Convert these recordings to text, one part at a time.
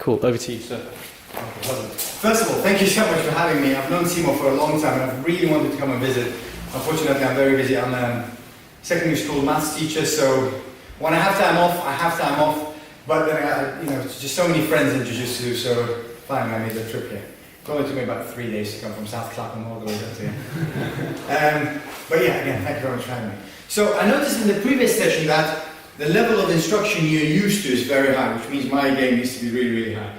Cool. Over to you, sir. First of all, thank you so much for having me. I've known Simo for a long time and I've really wanted to come and visit. Unfortunately, I'm very busy. I'm a secondary school maths teacher, so when I have time off, I have time off. But then, just so many friends in Jiu-Jitsu, so finally I made the trip here. It only took me about 3 days to come from South Clapham all the way up to here. But yeah, again, thank you very much for having me. So I noticed in the previous session that the level of instruction you're used to is very high, which means my game needs to be really, really high.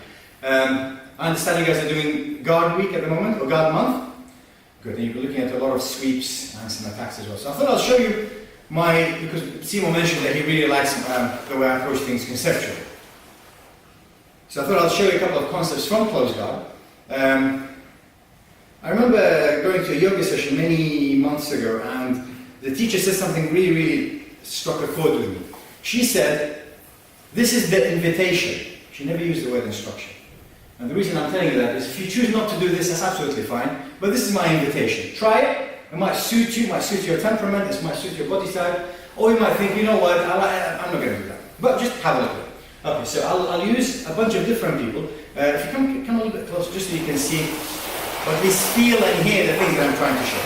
I understand you guys are doing guard week at the moment, or guard month. Good, and you'll be looking at a lot of sweeps and some attacks as well. So I thought I'll show you because Simo mentioned that he really likes the way I approach things conceptually. So I thought I'll show you a couple of concepts from close guard. I remember going to a yoga session many months ago, and the teacher said something really, really struck a chord with me. She said, "This is the invitation." She never used the word instruction. And the reason I'm telling you that is if you choose not to do this, that's absolutely fine. But this is my invitation. Try it. It might suit you, it might suit your temperament, it might suit your body type. Or you might think, you know what, I'm not going to do that. But just have a look at it. Okay, so I'll use a bunch of different people. If you come a little bit closer, just so you can see, or at least feel and hear the things that I'm trying to show.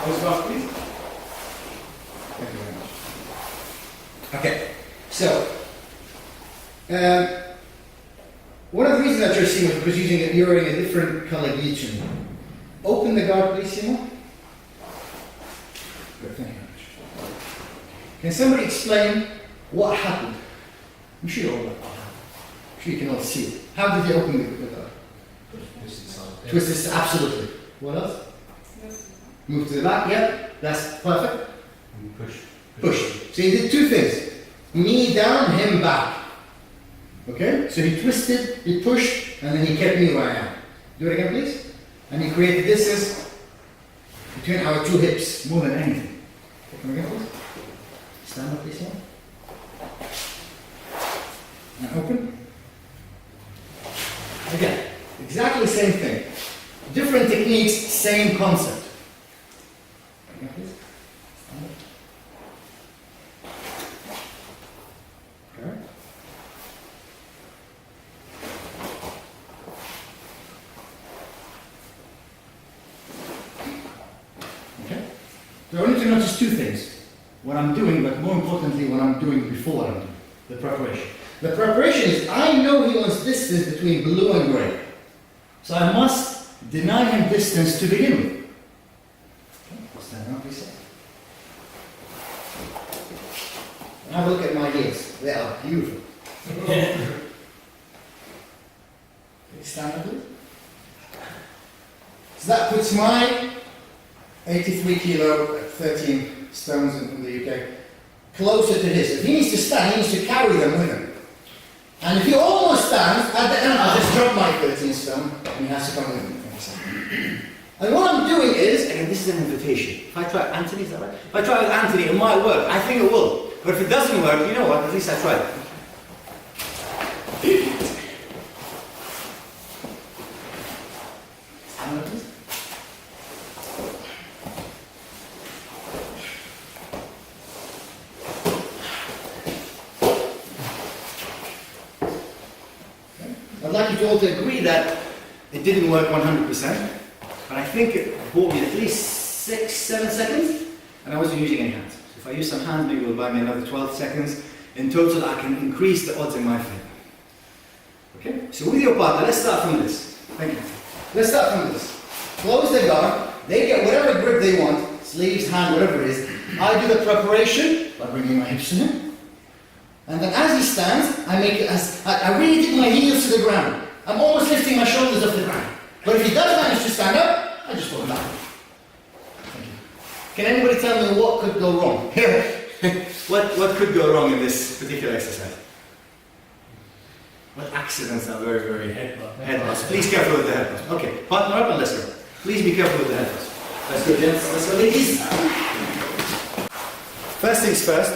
Close off, please. Thank you very much. Okay, so one of the reasons that you're seeing is because you're wearing a different color gi. Open the guard, please, Simo. Good, thank you very much. Can somebody explain what happened? I'm sure you all know what happened. I'm sure you can all see it. How did you open the guard? Twist this, absolutely. What else? Move to the back, yeah, that's perfect. And push. Push. So he did two things. Me down, him back. Okay? So he twisted, he pushed, and then he kept me where I am. Do it again, please. And he created distance between our two hips, more than anything. Come again, please. Stand up, please. And open. Again, exactly the same thing. Different techniques, same concept. Again, please. Stand up. Okay. So I want you to notice two things. What I'm doing, but more importantly, what I'm doing before what I'm doing. The preparation. The preparation is, I know he wants distance between blue and grey. So I must deny him distance to begin with. Okay, stand up, please. Have a look at my ears. They are beautiful. Stand up, please. So that puts my 83 kilo, 13 stones in the UK, closer to his. If he needs to stand, he needs to carry them with him. And if he almost stands, at the end I'll just drop my 13 stone and he has to come with me. And what I'm doing is, again, this is an invitation. If I try Anthony, is that right? If I try with Anthony, it might work. I think it will. But if it doesn't work, you know what? At least I tried. Stand up, please. I'd like you to all to agree that it didn't work 100%, but I think it bought me at least 6-7 seconds, and I wasn't using any hands. So if I use some hands, maybe it will buy me another 12 seconds. In total, I can increase the odds in my favor. Okay? So with your partner, let's start from this. Thank you. Let's start from this. Close the guard. They get whatever grip they want, sleeves, hand, whatever it is. I do the preparation by bringing my hips to him. And then as he stands, I make it as, I really dig my heels to the ground. I'm almost lifting my shoulders off the ground. But if he does manage to stand up, I just fall down. Thank you. Can anybody tell me what could go wrong? what could go wrong in this particular exercise? What accidents are very, very headbutts? Please careful with the headbutts. Okay, partner up and let's go. Please be careful with the headbutts. Let's go, gents. Let's go, ladies. First things first.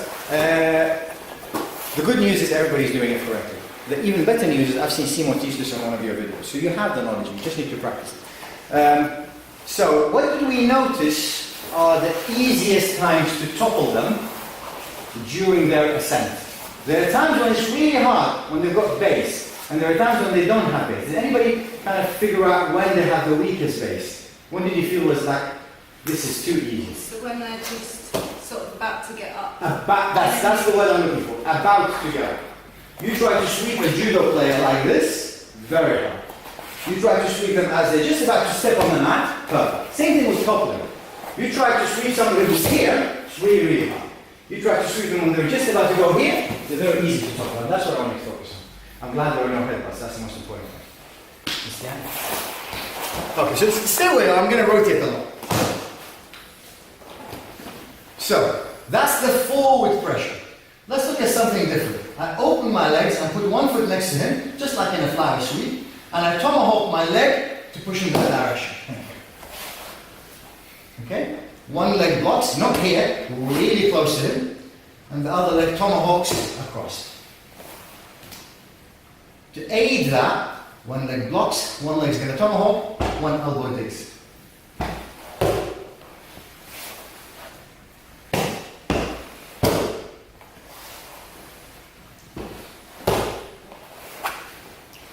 The good news is everybody's doing it correctly. The even better news is I've seen Simo teach this on one of your videos. So you have the knowledge, you just need to practice it. So what do we notice are the easiest times to topple them during their ascent? There are times when it's really hard, when they've got base, and there are times when they don't have base. Does anybody kind of figure out when they have the weakest base? When did you feel was like, this is too easy? So when they're just sort of about to get up. That's the word I'm looking for. About to get up. You try to sweep a judo player like this, very hard. You try to sweep them as they're just about to step on the mat, perfect. Same thing with top level. You try to sweep somebody who's here, it's really, really hard. You try to sweep them when they're just about to go here, they're very easy to talk about. That's what I want to focus on. I'm glad there are no headbutts, that's the most important thing. Stand. Okay, so stay away, I'm going to rotate a lot. So, that's the forward pressure. Let's look at something different. I open my legs and put one foot next to him, just like in a flower sweep, and I tomahawk my leg to push him in that direction. Okay? One leg blocks, not here, really close to him, and the other leg tomahawks across. To aid that, one leg blocks, one leg's going to tomahawk, one elbow digs.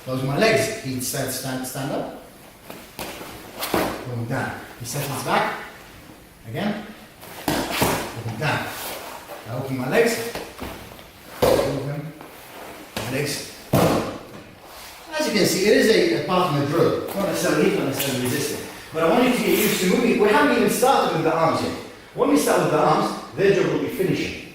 Close my legs. He stand up. Going down. He settles back. Again. Going down. I open my legs. Open my legs. As you can see, it is a part of the drill. Not necessarily resisting. But I want you to get used to moving. We haven't even started with the arms yet. When we start with the arms, their job will be finishing.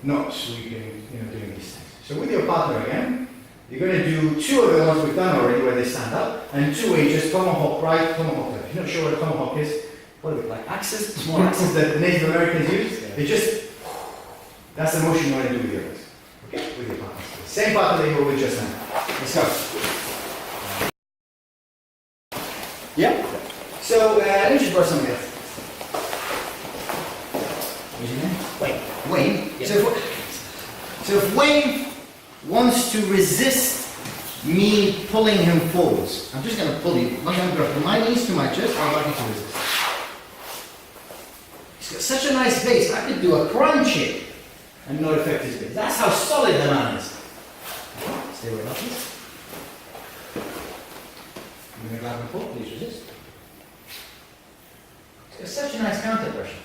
Not sweeping, doing these things. So with your partner again, you're going to do two of the ones we've done already where they stand up, and two where you just tomahawk right, tomahawk left. If you're not sure what a tomahawk is, what are they, like axes? Small axes that the Native Americans use? They just, that's the motion you want to do with your legs. Okay? With your partner. Same partner that you were with just now. Let's go. Yeah? So, let me just brush something else. What's your name? Wayne. Wayne? Yeah. So if Wayne wants to resist me pulling him forwards, I'm just going to pull you. I'm going to put my knees to my chest. I'd like you to resist. He's got such a nice base. I could do a crunch here and not affect his base. That's how solid the man is. Stay right up, please. I'm going to grab and pull. Please resist. He's got such a nice counter pressure.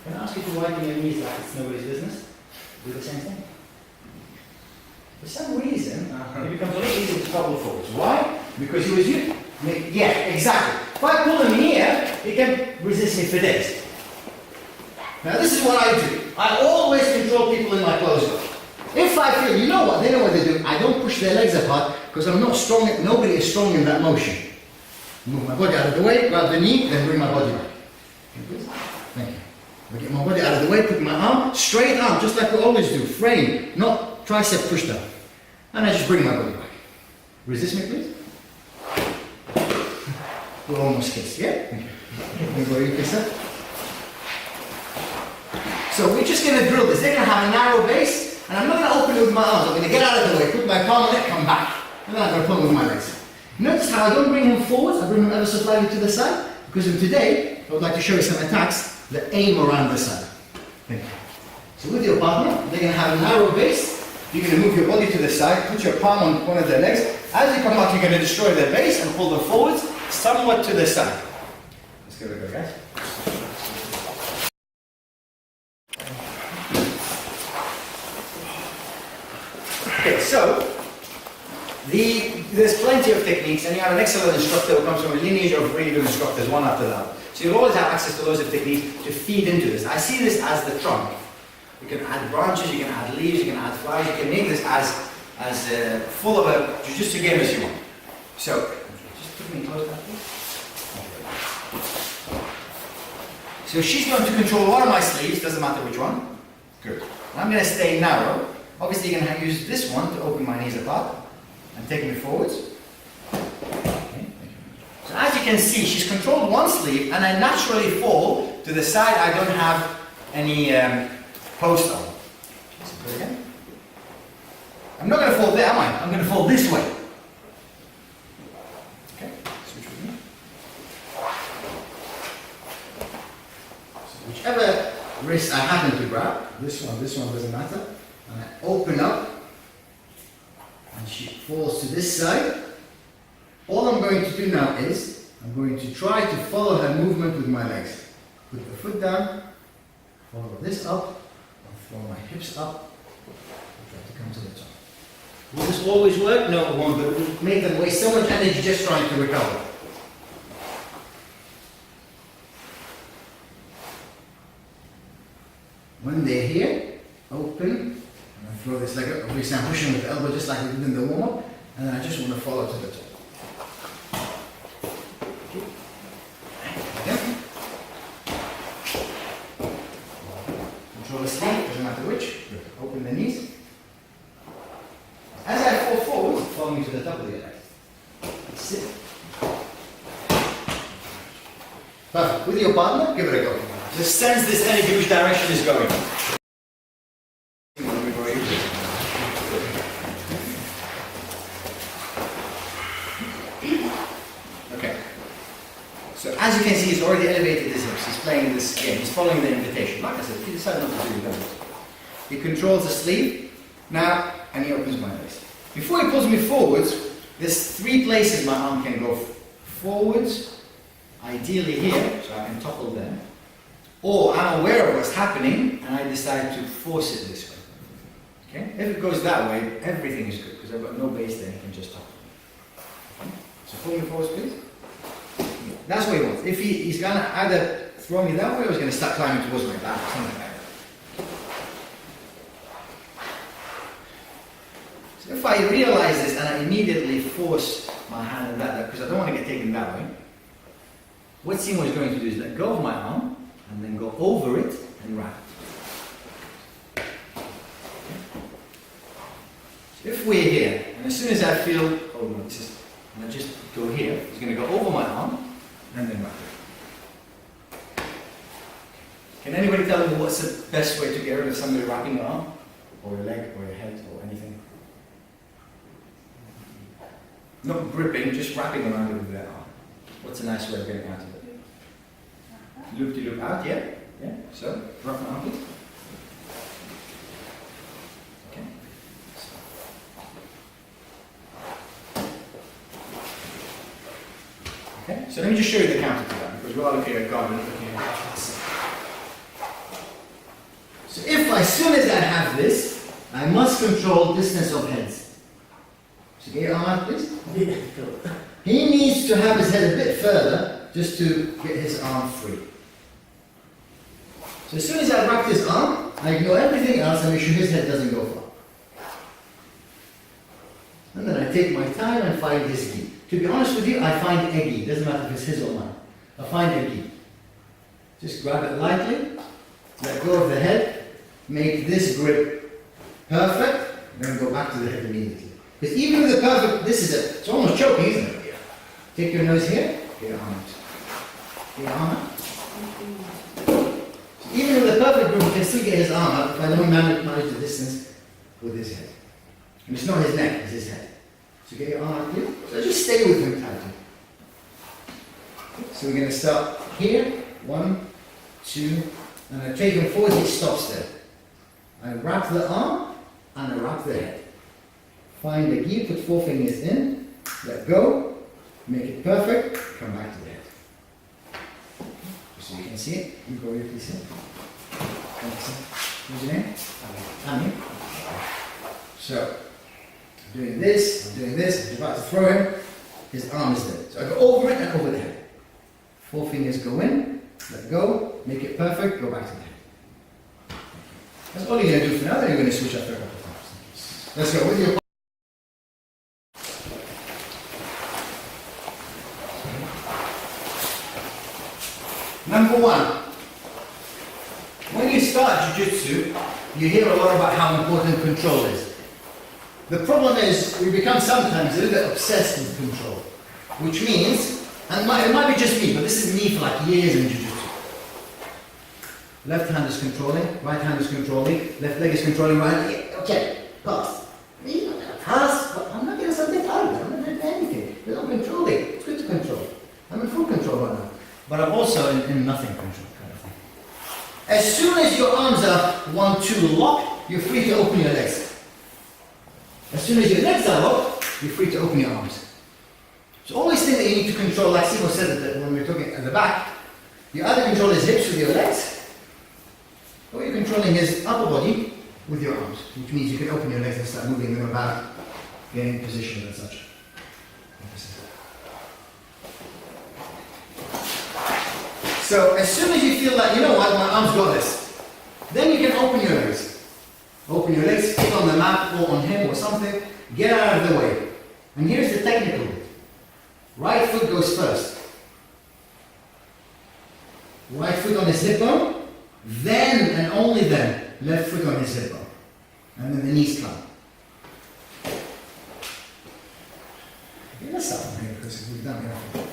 Can I ask you to widen your knees like it's nobody's business? Do the same thing. For some reason, it becomes a little easier to toggle forwards. Why? Because he was you. Yeah, exactly. If I pull him here, he can resist me for days. Now this is what I do. I always control people in my close up. If I feel, you know what, they know what they do. I don't push their legs apart because I'm not strong. Nobody is strong in that motion. Move my body out of the way, grab the knee, then bring my body back. Thank you. I get my body out of the way, put my arm, straight arm, just like we always do. Frame, not tricep push down. And I just bring my body back. Resist me, please. We're almost kissed, yeah? Thank you. Where you kiss that? So we're just going to drill this. They're going to have a narrow base, and I'm not going to open it with my arms. I'm going to get out of the way, put my palm on it, come back. And then I'm going to pull with my legs. Notice how I don't bring him forwards, I bring him ever so slightly to the side. Because today, I would like to show you some attacks that aim around the side. Thank you. So with your partner, they're going to have a narrow base. You're going to move your body to the side, put your palm on one of their legs. As you come out, you're going to destroy their base and pull them forwards, somewhat to the side. Let's give it a go, guys. Okay, so there's plenty of techniques, and you have an excellent instructor who comes from a lineage of really good instructors, one after the other. So you'll always have access to loads of techniques to feed into this. I see this as the trunk. You can add branches, you can add leaves, you can add flowers, you can make this as full of a jiu-jitsu game as you want. So, just put me close that, please. So she's going to control one of my sleeves, doesn't matter which one. Good. I'm going to stay narrow. Obviously, you're going to use this one to open my knees apart and take me forwards. Okay. So as you can see, she's controlled one sleeve, and I naturally fall to the side. I don't have any post on. Let's do it again. I'm not going to fall there, am I? I'm going to fall this way. Okay, switch with me. So whichever wrist I happen to grab, this one doesn't matter, and I open falls to this side. All I'm going to do now is, I'm going to try to follow her movement with my legs. Put the foot down, follow this up, and throw my hips up, and try to come to the top. Will this always work? No, It won't, but it will make them waste so much energy just trying to recover. When they're here, open, and I throw this leg up. Obviously I'm pushing with the elbow just like we did in the warm-up, and then I just want to follow to the top. Okay. Control the sleeve, doesn't matter which. Open the knees. As I fall forward, follow me to the top of the leg. Sit. Perfect. With your partner, give it a go. Just sense this energy, which direction is going. Okay. So as you can see, he's already elevated his hips. He's playing this game. He's following the invitation. Like I said, he decided not to do that. He controls the sleeve. Now, and he opens my legs. Before he pulls me forwards, there's 3 places my arm can go forwards, ideally here, so I can topple there. Or I'm aware of what's happening and I decide to force it this way. Okay? If it goes that way, everything is good because I've got no base there, I can just topple. Okay? So pull me forwards, please. That's what he wants. If he's going to either throw me that way or he's going to start climbing towards my back or something like that. So if I realize this and I immediately force my hand in that because I don't want to get taken that way, what Simo is going to do is let go of my arm and then go over it and wrap it. So if we're here, and as soon as I feel, oh no, this is, and I just go here, it's going to go over my arm and then wrap it. Can anybody tell me what's the best way to get rid of somebody wrapping your arm? Or your leg, or your head, or anything? Not gripping, just wrapping around it with their arm. What's a nice way of getting out of it? Loop to loop out, yeah? Yeah? So, wrap my arm, please. Okay. Okay, so let me just show you the counter to that, because we are looking at God and looking at God. So if, as soon as I have this, I must control distance of heads. So get your arm out, please. He needs to have his head a bit further, just to get his arm free. So as soon as I wrap his arm, I ignore everything else and make sure his head doesn't go far. And then I take my time and find his gi. To be honest with you, I find a gi. Doesn't matter if it's his or mine. I find a gi. Just grab it lightly, let go of the head, make this grip perfect, then go back to the head immediately. Because even with the perfect, this is it. It's almost choking, isn't it? Take your nose here, get your arm out. Get your arm out. So even with the perfect grip, you can still get his arm out if I don't manage the distance with his head. And it's not his neck, it's his head. So get your arm out here. So just stay with him tightly. So we're going to start here. 1, 2, and I take him forward, he stops there. I wrap the arm and I wrap the head. Find the gi, put 4 fingers in, let go, make it perfect, come back to the head. So you can see it. You go here, please. What's your name? Ami. So, I'm doing this, I'm about to throw him, his arm is there. So I go over it and over the head. 4 fingers go in, let go, make it perfect, go back to the head. That's all you're going to do for now, then you're going to switch up for a couple of times. Let's go with your. Number 1, when you start Jiu-Jitsu, you hear a lot about how important control is. The problem is, we become sometimes a little bit obsessed with control, which means, and it might be just me, but this is me for like years in Jiu-Jitsu. Left hand is controlling, right hand is controlling, left leg is controlling, right leg, okay, pass. Pass, but I'm not getting something out of it, I'm not doing anything. There's no controlling, it's good to control. I'm in full control right now. But I'm also in nothing control kind of thing. As soon as your arms are 1, 2 locked, you're free to open your legs. As soon as your legs are locked, you're free to open your arms. So always think that you need to control, like Simo said when we were talking at the back, you either control his hips with your legs, or you're controlling his upper body with your arms, which means you can open your legs and start moving them about, getting position and such. So as soon as you feel like, you know what, my arms got this, then you can open your legs. Open your legs, sit on the mat or on him or something, get out of the way. And here's the technical bit. Right foot goes first. Right foot on his hip bone, then and only then, left foot on his hip bone. And then the knees come. Okay, let's start from here because we've done enough.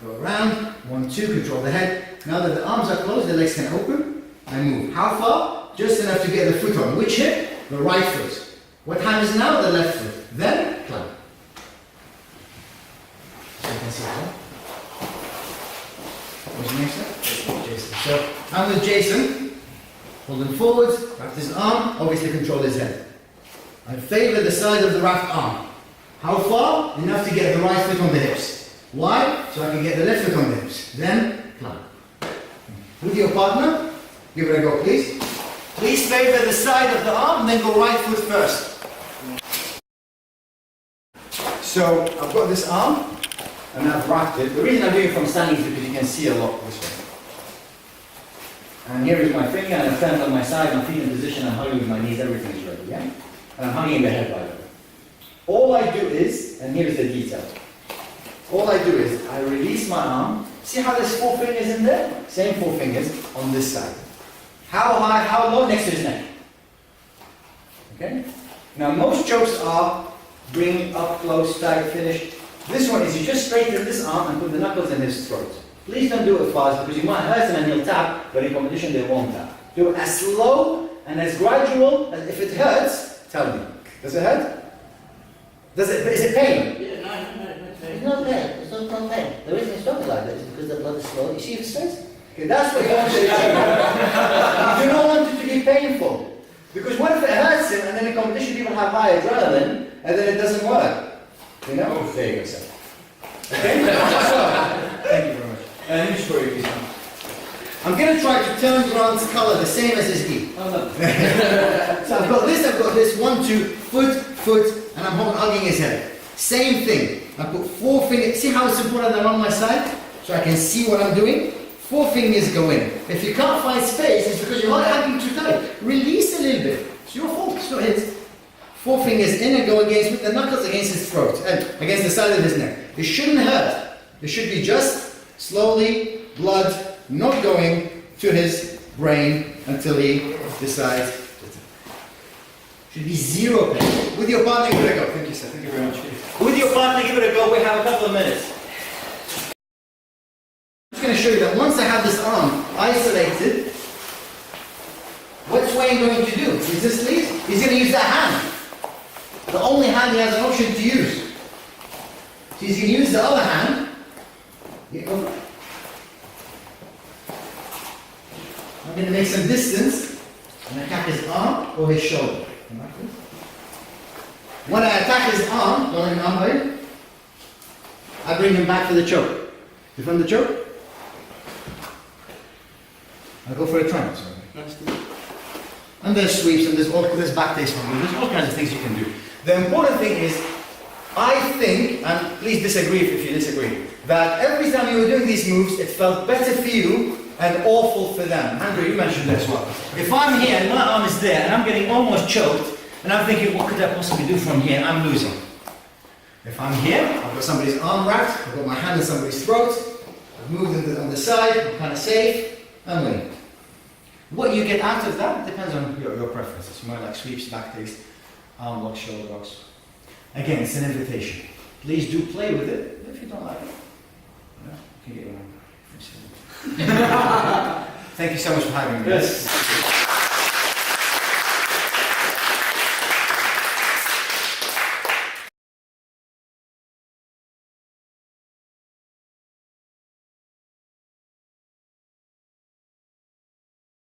Go around, 1, 2, control the head. Now that the arms are closed, the legs can open and move. How far? Just enough to get the foot on. Which hip? The right foot. What hand is now? The left foot. Then, climb. So you can see that. What's your name, sir? Jason. So, I'm with Jason. Hold him forward, wrap his arm, obviously control his head. I favor the side of the wrapped arm. How far? Enough to get the right foot on the hips. Why? So I can get the left foot on the hips. Then, climb. With your partner, give it a go, please. Please favor the side of the arm, then go right foot first. So, I've got this arm, and I've wrapped it. The reason I'm doing it from standing is because you can see a lot this way. And here is my finger, and I stand on my side, my feet in position, I'm hugging with my knees, everything is ready, yeah? And I'm hugging the head by the way. All I do is, and here's the detail. All I do is, I release my arm. See how there's 4 fingers in there? Same 4 fingers on this side. How high, how low? Next to his neck. Okay? Now most chokes are bring up, close, tight, finish. This one is you just straighten this arm and put the knuckles in his throat. Please don't do it fast because you might hurt him and he'll tap, but in competition they won't tap. Do it as slow and as gradual as if it hurts, tell me. Does it hurt? Is it pain? Yeah, no. It's not pain. It's not pain. The reason it's not like that is because the blood is slow. You see if it stays? Okay, that's what you want to achieve. You do not want it to be painful. Because what if it hurts him and then in competition people have high adrenaline and then it doesn't work? You know? There you go, sir. Okay? So, thank you very much. Let me show you this one. I'm going to try to turn Grant's color the same as his knee. Oh, no. So I've got this, 1, 2, foot, and I'm hugging his head. Same thing. I put 4 fingers, see how it's important that I'm on my side? So I can see what I'm doing? 4 fingers go in. If you can't find space, it's because you're not hugging too tight. Release a little bit. It's your fault, it's not his. 4 fingers in and go against, with the knuckles against his throat, and against the side of his neck. It shouldn't hurt. It should be just slowly, blood not going to his brain until he decides. Should be 0 pain. With your partner, give it a go. Thank you, sir. Thank you very much. With your partner, give it a go. We have a couple of minutes. I'm just going to show you that once I have this arm isolated, what's Wayne going to do? Is this lead? He's going to use that hand. The only hand he has an option to use. So he's going to use the other hand. Get over. I'm going to make some distance and attack his arm or his shoulder. When I attack his arm, don't let him arm in, I bring him back to the choke. You from the choke? I go for a triangle. And there's sweeps and there's back taste from you. There's all kinds of things you can do. The important thing is, I think, and please disagree if you disagree, that every time you were doing these moves, it felt better for you and awful for them. Andrew, you mentioned that as well. If I'm here and my arm is there and I'm getting almost choked, and I'm thinking, what could I possibly do from here? I'm losing. If I'm here, I've got somebody's arm wrapped, I've got my hand in somebody's throat, I've moved on the side, I'm kind of safe, I'm winning. What you get out of that depends on your preferences. You might like sweeps, back takes, arm locks, shoulder locks. Again, it's an invitation. Please do play with it. If you don't like it, you can get one. Thank you so much for having me. Yes.